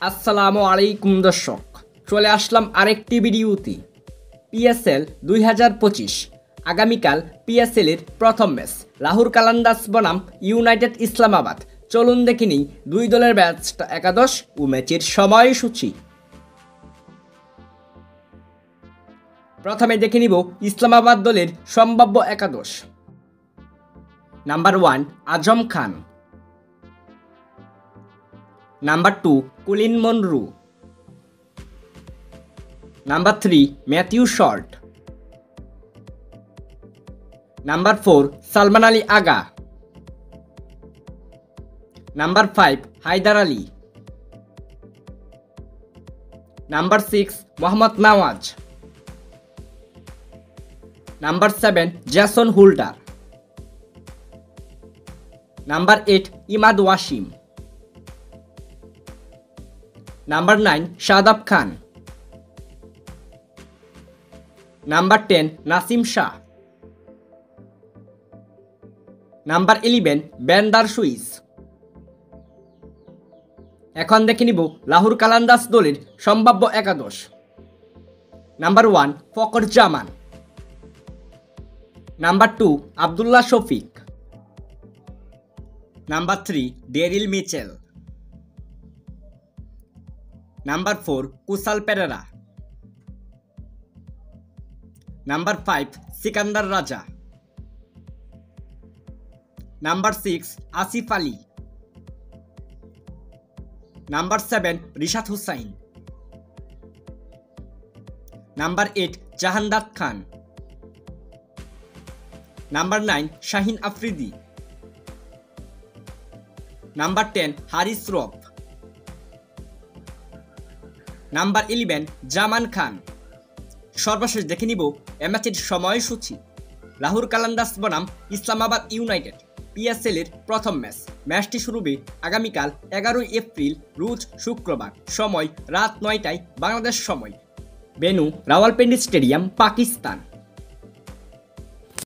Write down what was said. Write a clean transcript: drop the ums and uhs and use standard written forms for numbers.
আসসালামু আলাইকুম দর্শক, চলে আসলাম আরেকটি ভিডিওতে। পিএসএল 2025 আগামীকাল পিএসএলের প্রথম ম্যাচ লাহোর কালান্দার্স বনাম ইউনাইটেড ইসলামাবাদ। চলুন দেখে নিই দুই দলের ম্যাচটা একাদশ ও ম্যাচের সময়সূচি। প্রথমে দেখে নিব ইসলামাবাদ দলের সম্ভাব্য একাদশ। Number 1 Azam Khan, number 2 Colin Munro, number 3 Matthew Short, number 4 Salman Ali Agha, number 5 Haider Ali, number 6 Mohammad Nawaz, number 7 Jason Holder, number 8 Imad Wasim, number 9 Shadab Khan, number 10 Naseem Shah, number 11 Ben সুইস। এখন দেখে নিব লাহোর কালান্দার্স দলের সম্ভাব্য একাদশ। Number 1 Fakhar Zaman, number 2 Abdullah Shafique, number 3 Daryl Mitchell, number 4 Kusal Perera, number 5 Sikandar Raza, number 6 Asif Ali, number 7 Rishad Hossain, number 8 Jahandad Khan, number 9 Shaheen Afridi, number 10 Haris Rauf, number 11 Zaman Khan. সর্বশেষ দেখে নিব এ ম্যাচের সময়সূচি। লাহোর কালান্দার্স বনাম ইসলামাবাদ ইউনাইটেড পিএসএল এর প্রথম ম্যাচ। ম্যাচটি শুরু হবে আগামীকাল 11 এপ্রিল রোজ শুক্রবার, সময় রাত 9টায় বাংলাদেশ সময়। Venue Rawalpindi stadium, Pakistan.